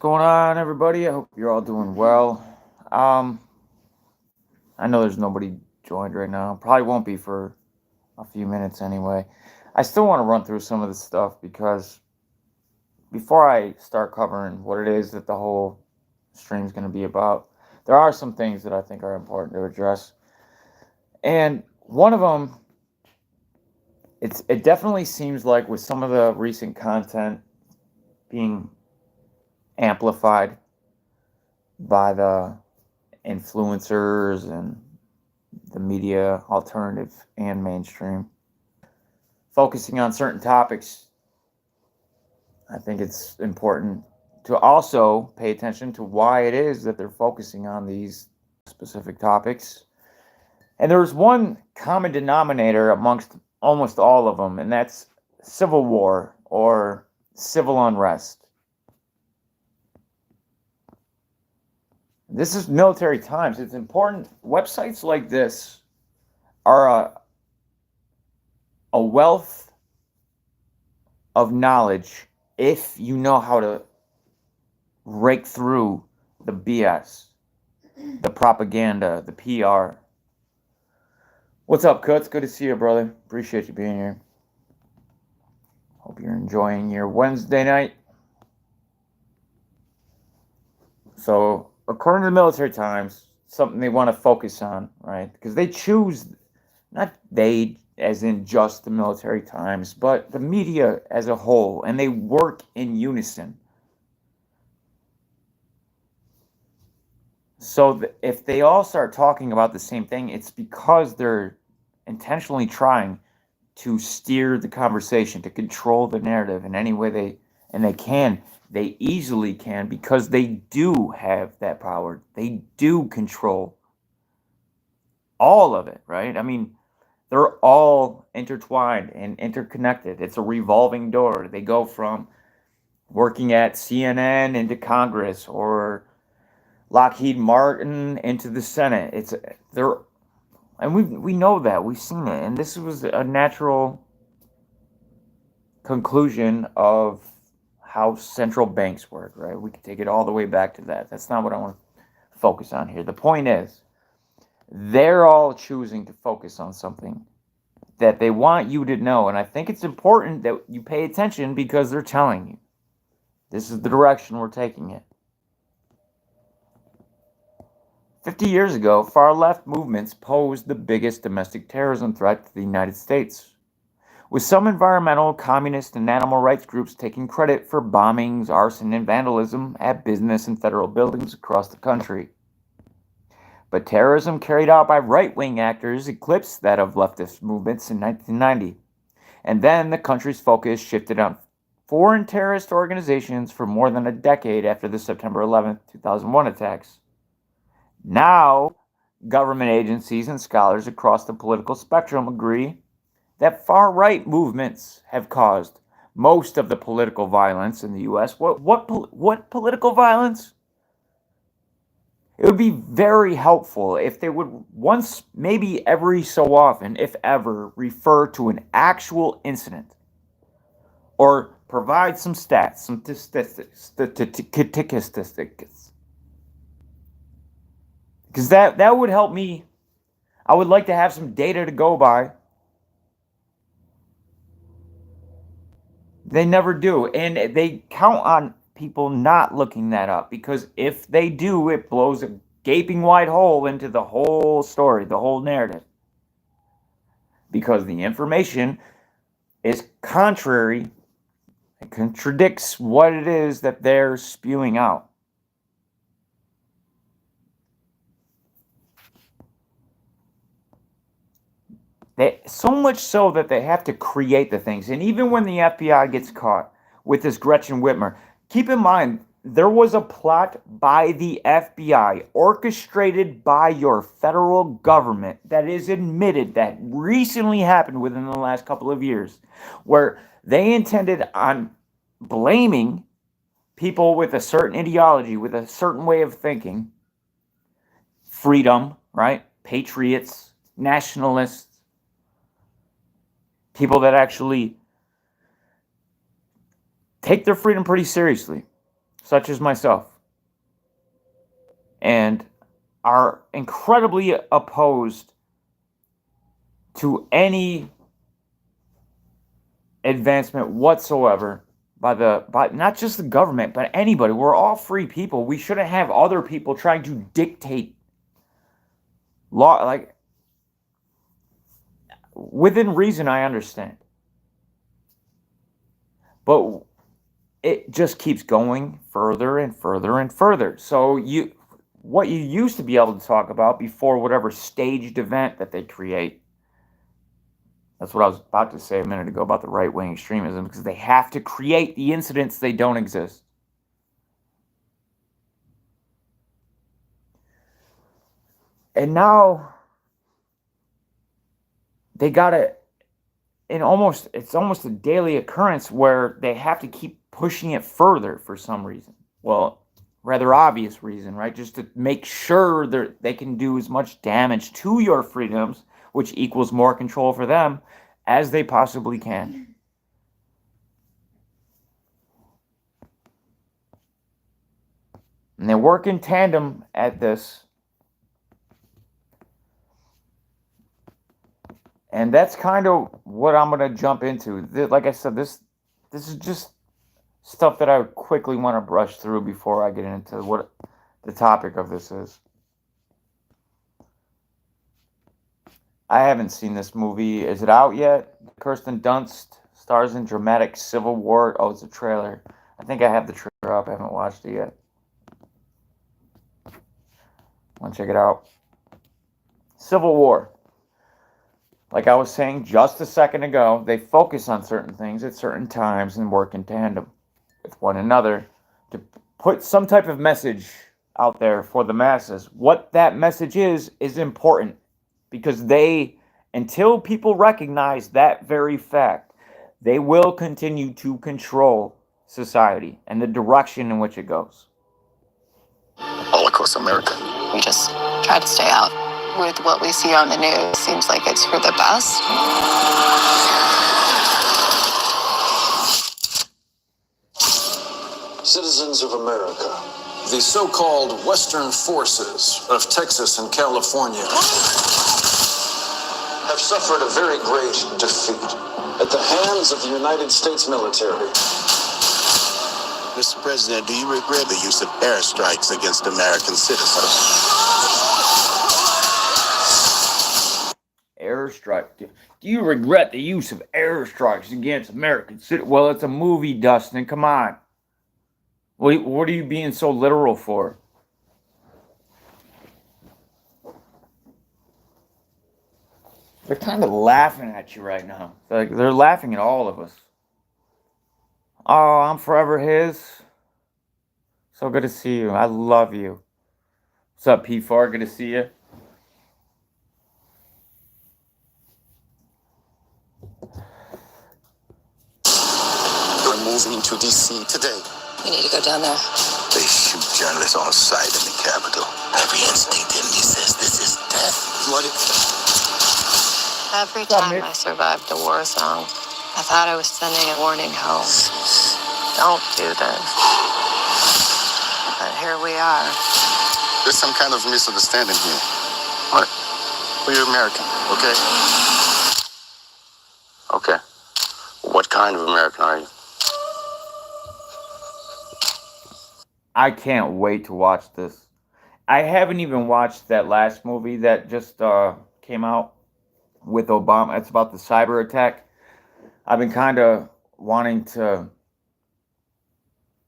going on, everybody? I hope you're all doing well. Um, I know there's nobody joined right now. Probably won't be for a few minutes anyway. I still want to run through some of this stuff because before I start covering what it is that the whole stream is going to be about, there are some things that I think are important to address. And one of them, it definitely seems like with some of the recent content being amplified by the influencers and the media, alternative and mainstream, focusing on certain topics, I think it's important to also pay attention to why it is that they're focusing on these specific topics. And there's one common denominator amongst almost all of them, and that's civil war or civil unrest. This is military times. It's important. Websites like this are a wealth of knowledge if you know how to rake through the BS, the propaganda, the PR. What's up, Cuts? Good to see you, brother. Appreciate you being here. Hope you're enjoying your Wednesday night. So, according to the military times, something they want to focus on, right? Because they choose, not they as in just the military times, but the media as a whole, and they work in unison. So if they all start talking about the same thing, it's because they're intentionally trying to steer the conversation, to control the narrative in any way they can. They easily can because they do have that power. They do control all of it, right? I mean, they're all intertwined and interconnected. It's a revolving door. They go from working at CNN into Congress or Lockheed Martin into the Senate. They're and we know that. We've seen it. And this was a natural conclusion of how central banks work, right? We can take it all the way back to that. That's not what I want to focus on here. The point is, they're all choosing to focus on something that they want you to know. And I think it's important that you pay attention because they're telling you this is the direction we're taking it. 50 years ago, far-left movements posed the biggest domestic terrorism threat to the United States, with some environmental, communist, and animal rights groups taking credit for bombings, arson, and vandalism at business and federal buildings across the country. But terrorism carried out by right-wing actors eclipsed that of leftist movements in 1990, and then the country's focus shifted on foreign terrorist organizations for more than a decade after the September 11, 2001 attacks. Now, government agencies and scholars across the political spectrum agree that far-right movements have caused most of the political violence in the U.S. What political violence? It would be very helpful if they would once, maybe every so often, if ever, refer to an actual incident or provide some stats, some statistics. Because that would help me. I would like to have some data to go by. They never do. And they count on people not looking that up. Because if they do, it blows a gaping wide hole into the whole story, the whole narrative. Because the information is contrary, it contradicts what it is that they're spewing out. So much so that they have to create the things. And even when the FBI gets caught with this Gretchen Whitmer, keep in mind, there was a plot by the FBI, orchestrated by your federal government, that is admitted, that recently happened within the last couple of years, where they intended on blaming people with a certain ideology, with a certain way of thinking, freedom, right? Patriots, nationalists, people that actually take their freedom pretty seriously. such as myself, and are incredibly opposed to any advancement whatsoever by not just the government, but anybody. We're all free people. We shouldn't have other people trying to dictate law. Like, within reason, I understand, but it just keeps going further and further and further. So what you used to be able to talk about before whatever staged event that they create. That's what I was about to say a minute ago about the right-wing extremism, because they have to create the incidents they don't exist. And now they got it it's almost a daily occurrence where they have to keep pushing it further for some reason. Well, rather obvious reason, right? Just to make sure they can do as much damage to your freedoms, which equals more control for them, as they possibly can. And they work in tandem at this. And that's kind of what I'm going to jump into. Like I said, this is just stuff that I quickly want to brush through before I get into what the topic of this is. I haven't seen this movie. Is it out yet? Kirsten Dunst stars in dramatic civil war. Oh, it's a trailer. I think I have the trailer up. I haven't watched it yet. Want to check it out? Civil War. Like I was saying just a second ago, they focus on certain things at certain times and work in tandem with one another to put some type of message out there for the masses. What that message is important, because until people recognize that very fact, they will continue to control society and the direction in which it goes. All across America. We just try to stay out. With what we see on the news, seems like it's for the best. Citizens of America, the so-called Western forces of Texas and California have suffered a very great defeat at the hands of the United States military. Mr. President, do you regret the use of airstrikes against American citizens? Airstrike. Do you regret the use of airstrikes against American citizens? Well, it's a movie, Dustin. Come on. What are you being so literal for? They're kind of laughing at you right now. They're laughing at all of us. Oh, I'm forever his. So good to see you. I love you. What's up, P4? Good to see you. We're moving to D.C. today. We need to go down there. They shoot journalists on sight in the Capitol. Every instinct in me says this is death. What? Every time I survived a war zone, I thought I was sending a warning home. Don't do this. But here we are. There's some kind of misunderstanding here. What? We're American, okay? Okay. What kind of American are you? I can't wait to watch this. I haven't even watched that last movie that just came out with Obama. It's about the cyber attack. I've been kind of wanting to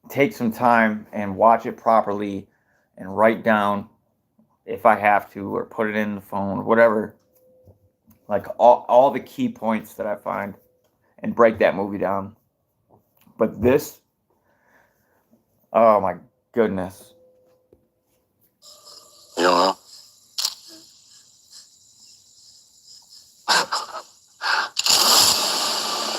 take some time and watch it properly and write down, if I have to, or put it in the phone, or whatever, like all the key points that I find, and break that movie down. But this, oh my goodness. You don't know?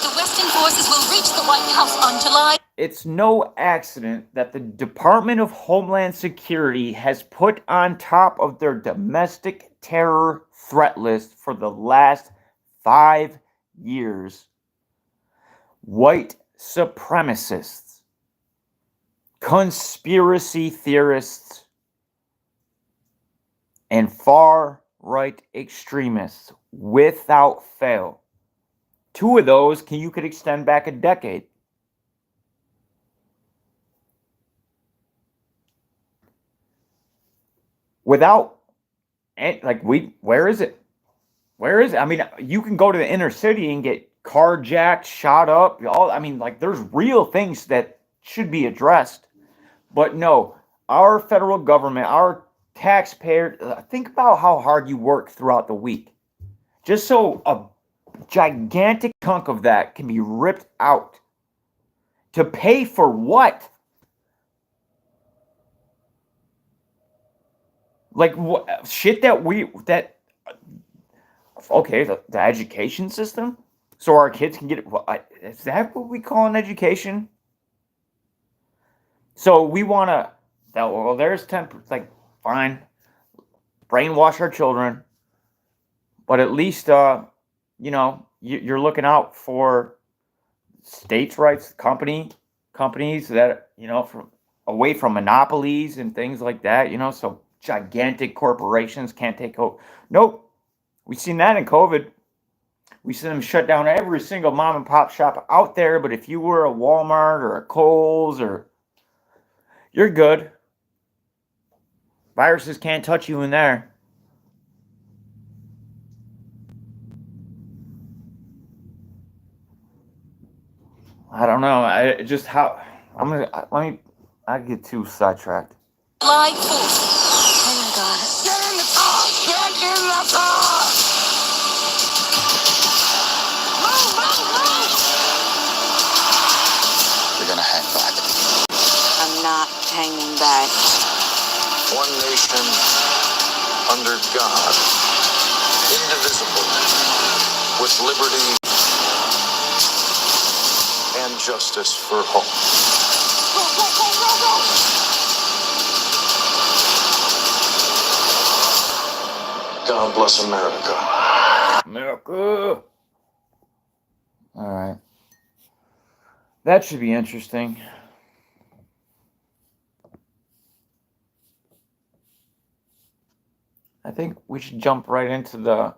The Western forces will reach the White House on July. It's no accident that the Department of Homeland Security has put on top of their domestic terror threat list for the last 5 years white supremacists conspiracy theorists and far-right extremists without fail. Two of those you could extend back a decade. Without, like, where is it? Where is it? I mean, you can go to the inner city and get carjacked, shot up. I mean, like, there's real things that should be addressed. But no, our federal government, our taxpayer, think about how hard you work throughout the week. Just so a gigantic chunk of that can be ripped out. To pay for what? Like, what shit okay, the education system? So our kids can get it. Is that what we call an education? So we want to, well, there's 10%, like, fine, brainwash our children, but at least, you know, you're looking out for states' rights, companies that, you know, away from monopolies and things like that, you know, so gigantic corporations can't take over. Nope. We've seen that in COVID. We see them shut down every single mom and pop shop out there, but if you were a Walmart or a Kohl's you're good. Viruses can't touch you in there. I don't know. I get too sidetracked. Allied forces. Oh my God. Get in the car! Get in the car! We're gonna hang back. I'm not hanging back. One nation under God, indivisible, with liberty and justice for all. God bless America. America. All right. That should be interesting. I think we should jump right into the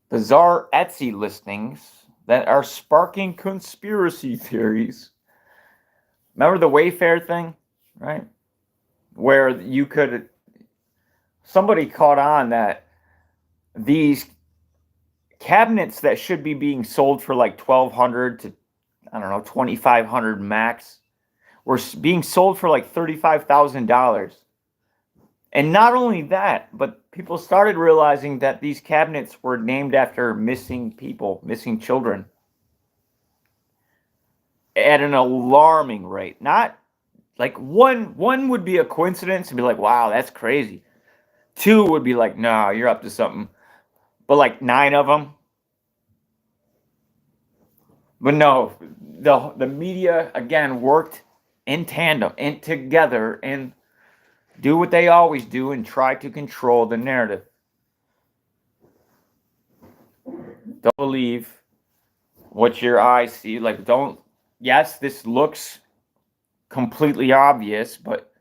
bizarre Etsy listings that are sparking conspiracy theories. Remember the Wayfair thing, right? Where somebody caught on that these cabinets that should be being sold for like $1,200 to, I don't know, $2,500 max were being sold for like $35,000. And not only that, but people started realizing that these cabinets were named after missing people, missing children, at an alarming rate. Not like one would be a coincidence and be like, wow, that's crazy. Two would be like, no, you're up to something. But like 9 of them. But no, the media, again, worked in tandem and together and do what they always do and try to control the narrative. Don't believe what your eyes see. Like, yes, this looks completely obvious, but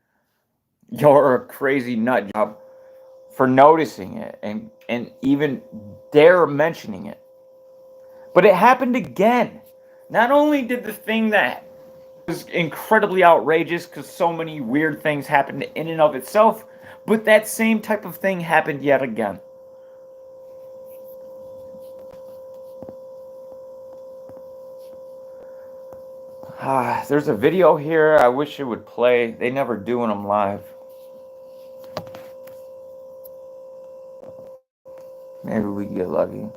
you're a crazy nut job for noticing it and even dare mentioning it. But it happened again. Not only did the thing that was incredibly outrageous because so many weird things happened in and of itself, but that same type of thing happened yet again. There's a video here. I wish it would play. They never do them live. Maybe we get lucky.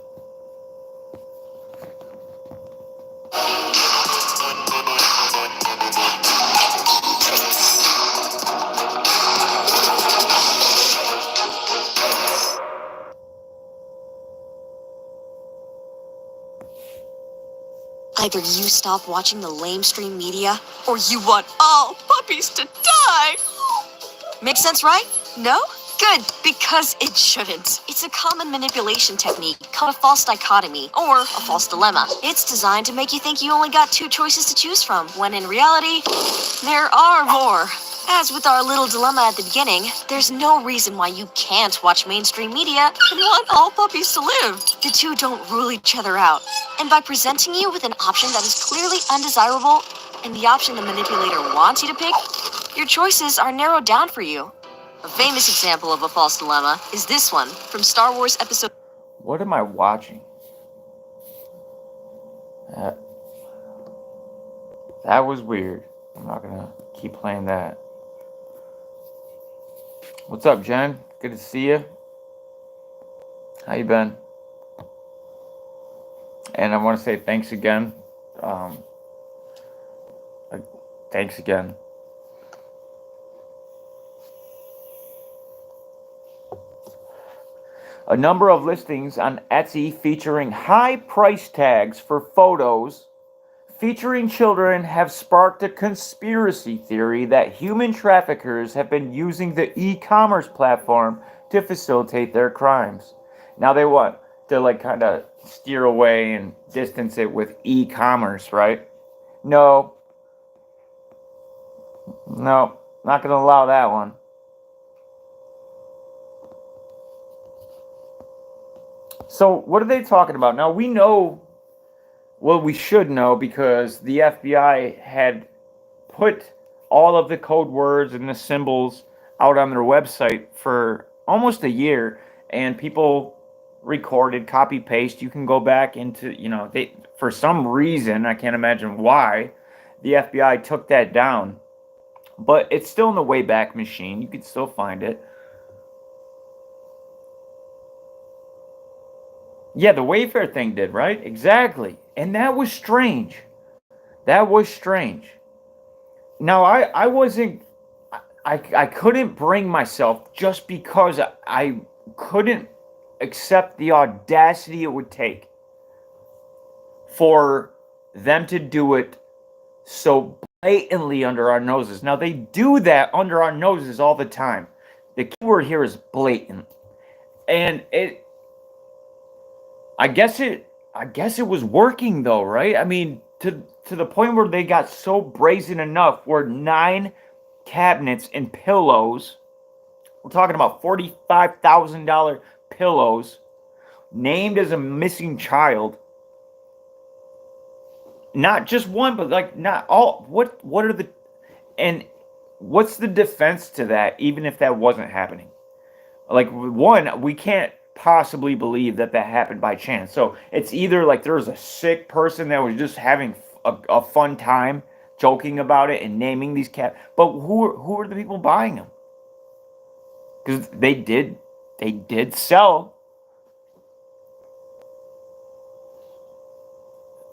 Either you stop watching the lamestream media, or you want all puppies to die. Makes sense, right? No? Good, because it shouldn't. It's a common manipulation technique called a false dichotomy, or a false dilemma. It's designed to make you think you only got 2 choices to choose from, when in reality, there are more. As with our little dilemma at the beginning, there's no reason why you can't watch mainstream media and want all puppies to live. The two don't rule each other out. And by presenting you with an option that is clearly undesirable, and the option the manipulator wants you to pick, your choices are narrowed down for you. A famous example of a false dilemma is this one from Star Wars Episode... What am I watching? That was weird. I'm not gonna keep playing that. What's up, Jen? Good to see you. How you been? And I want to say thanks again. Thanks again. A number of listings on Etsy featuring high price tags for photos featuring children have sparked a conspiracy theory that human traffickers have been using the e-commerce platform to facilitate their crimes. Now they want to like kind of steer away and distance it with e-commerce, right? No, not going to allow that one. So what are they talking about? Now we know, well, we should know because the FBI had put all of the code words and the symbols out on their website for almost a year, and people recorded, copy paste. You can go back into, they, for some reason, I can't imagine why, the FBI took that down. But it's still in the Wayback Machine. You can still find it. Yeah, the Wayfair thing did, right? Exactly. And that was strange. That was strange. Now, I wasn't... I couldn't bring myself, just because I couldn't accept the audacity it would take for them to do it so blatantly under our noses. Now, they do that under our noses all the time. The key word here is blatant. And I guess it was working though, right? I mean, to the point where they got so brazen enough where 9 cabinets and pillows, we're talking about $45,000 pillows, named as a missing child. Not just one, but like not all. What are the, and what's the defense to that, even if that wasn't happening? Like, one, we can't possibly believe that happened by chance. So it's either like there was a sick person that was just having a fun time joking about it and naming these cats. But who are the people buying them? Because they did sell.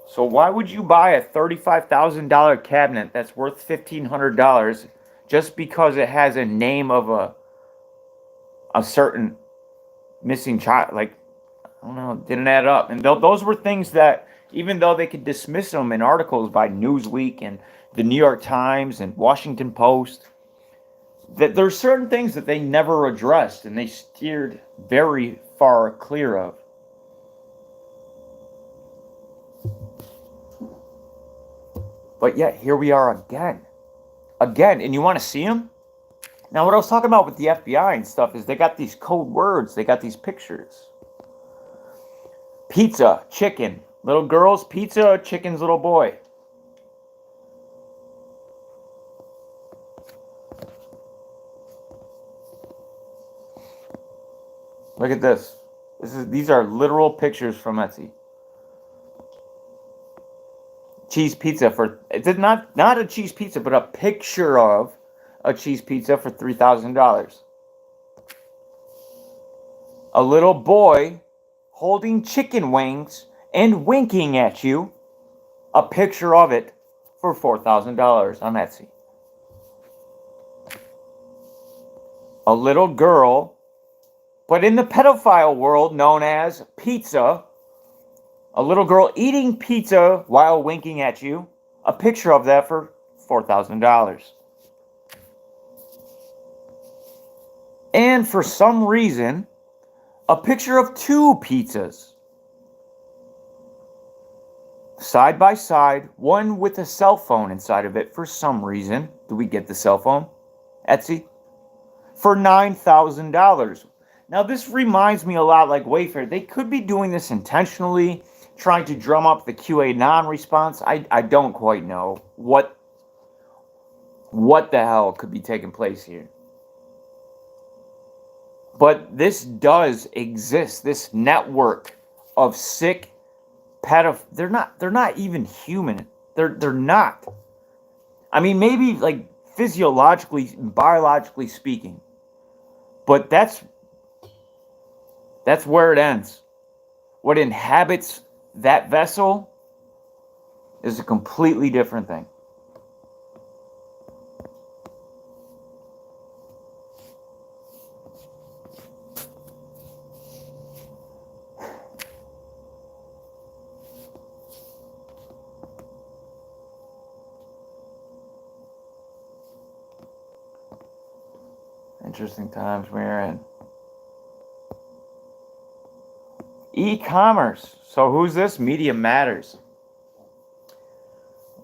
So why would you buy a $35,000 cabinet that's worth $1,500 just because it has a name of a certain missing child? Like, I don't know, it didn't add up. And those were things that, even though they could dismiss them in articles by Newsweek and the New York Times and Washington Post, that there's certain things that they never addressed and they steered very far clear of. But yet, here we are again. And you want to see them? Now, what I was talking about with the FBI and stuff is they got these code words. They got these pictures. Pizza, chicken. Little girl's pizza, chicken's little boy. Look at this. These are literal pictures from Etsy. Cheese pizza for, it's not a cheese pizza, but a picture of a cheese pizza for $3,000. A little boy holding chicken wings and winking at you. A picture of it for $4,000 on Etsy. A little girl, but in the pedophile world known as pizza. A little girl eating pizza while winking at you. A picture of that for $4,000. And and for some reason, a picture of two pizzas. Side by side, one with a cell phone inside of it for some reason. Do we get the cell phone? Etsy? For $9,000. Now this reminds me a lot like Wayfair. They could be doing this intentionally, trying to drum up the QAnon response. I don't quite know what the hell could be taking place here. But this does exist. This network of sick they're not even human. They're not. I mean, maybe like physiologically, biologically speaking. But that's where it ends. What inhabits that vessel is a completely different thing. Interesting times we're in. E-commerce. So who's this? Media Matters.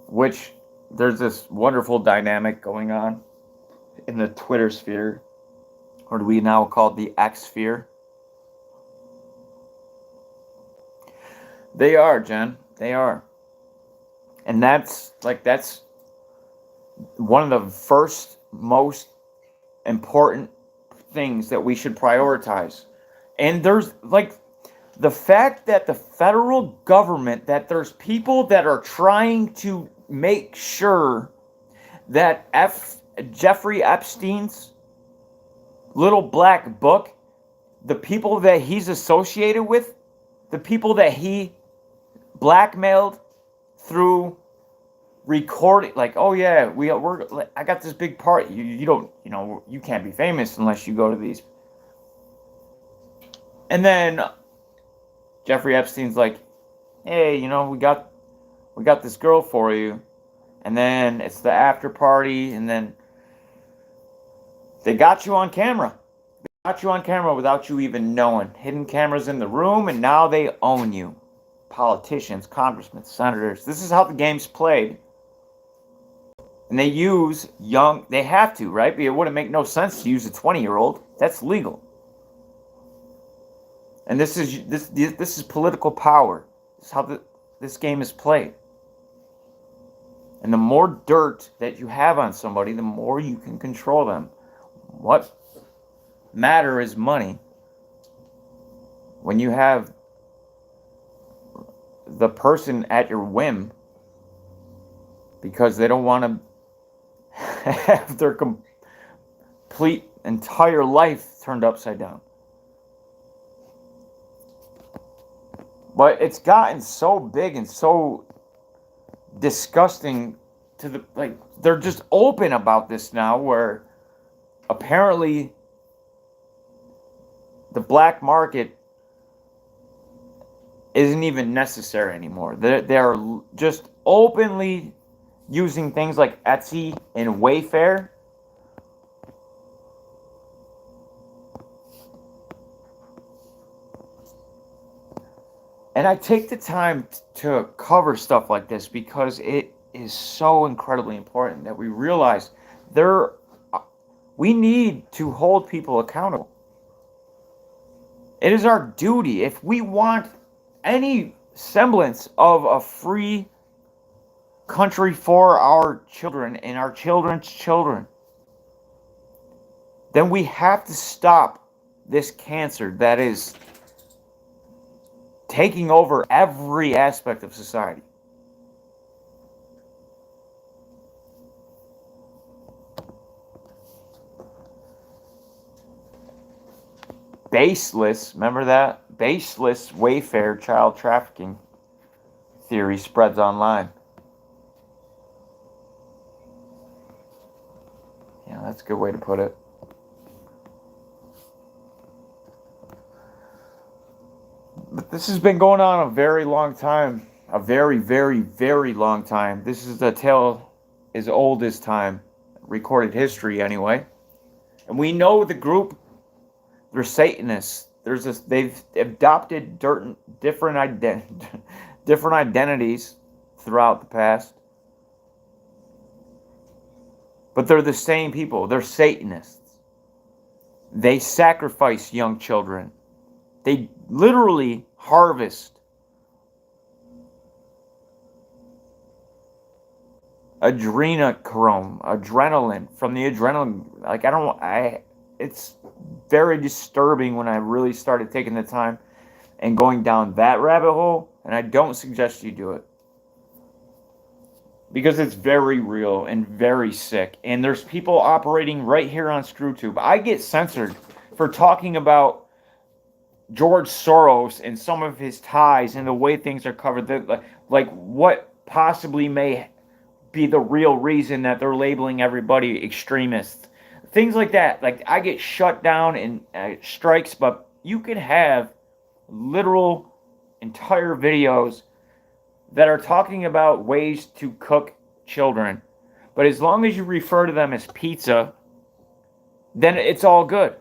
Which there's this wonderful dynamic going on in the Twitter sphere. Or do we now call it the X sphere? They are, Jen. They are. And that's one of the first most important things that we should prioritize. And there's like the fact that the federal government, that there's people that are trying to make sure that Jeffrey Epstein's little black book, the people that he's associated with, the people that he blackmailed through recording, like, oh yeah, I got this big party. You don't, you can't be famous unless you go to these. And then Jeffrey Epstein's like, hey, we got this girl for you. And then it's the after party, and then they got you on camera. They got you on camera without you even knowing. Hidden cameras in the room, and now they own you. Politicians, congressmen, senators. This is how the game's played. And they use they have to, right? But it wouldn't make no sense to use a 20-year-old. That's legal. And this is political power. This is how this game is played. And the more dirt that you have on somebody, the more you can control them. What matter is money. When you have the person at your whim, because they don't want to have their complete entire life turned upside down. But it's gotten so big and so disgusting to the, like, they're just open about this now, where apparently the black market isn't even necessary anymore. They're just openly using things like Etsy and Wayfair and I take the time to cover stuff like this because it is so incredibly important that we realize we need to hold people accountable. It is our duty. If we want any semblance of a free country for our children and our children's children, then we have to stop this cancer that is taking over every aspect of society. Baseless, remember that? Baseless Wayfair child trafficking theory spreads online. Yeah, that's a good way to put it. But this has been going on a very long time. A very, very, very long time. This is a tale as old as time. Recorded history, anyway. And we know the group They're Satanists. They've adopted different identities throughout the past. But they're the same people. They're Satanists. They sacrifice young children. They literally harvest adrenaline from the adrenaline. Like, it's very disturbing when I really started taking the time and going down that rabbit hole, and I don't suggest you do it. Because it's very real and very sick. And there's people operating right here on ScrewTube. I get censored for talking about George Soros and some of his ties and the way things are covered. Like what possibly may be the real reason that they're labeling everybody extremists. Things like that. Like, I get shut down and strikes, but you can have literal entire videos that are talking about ways to cook children. But as long as you refer to them as pizza, then it's all good.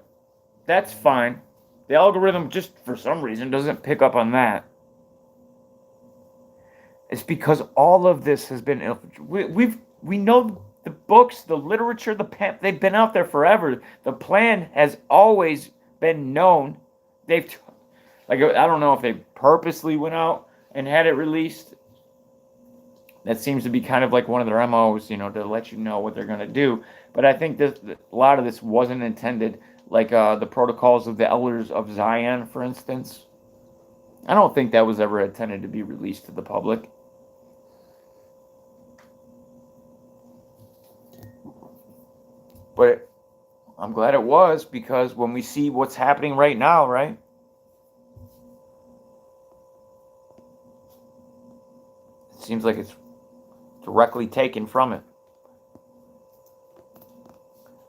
That's fine. The algorithm, just for some reason, doesn't pick up on that. It's because all of this has been... We know the books, the literature, they've been out there forever. The plan has always been known. I don't know if they purposely went out and had it released. That seems to be kind of like one of their MOs, to let you know what they're going to do. But I think a lot of this wasn't intended, like the Protocols of the Elders of Zion, for instance. I don't think that was ever intended to be released to the public. But I'm glad it was, because when we see what's happening right now, right? It seems like it's directly taken from it.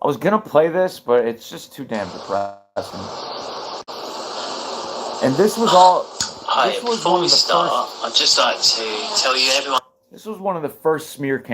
I was going to play this, but it's just too damn depressing. And this was all... Hi, before we start, I'd just like to tell you everyone... This was one of the first smear campaigns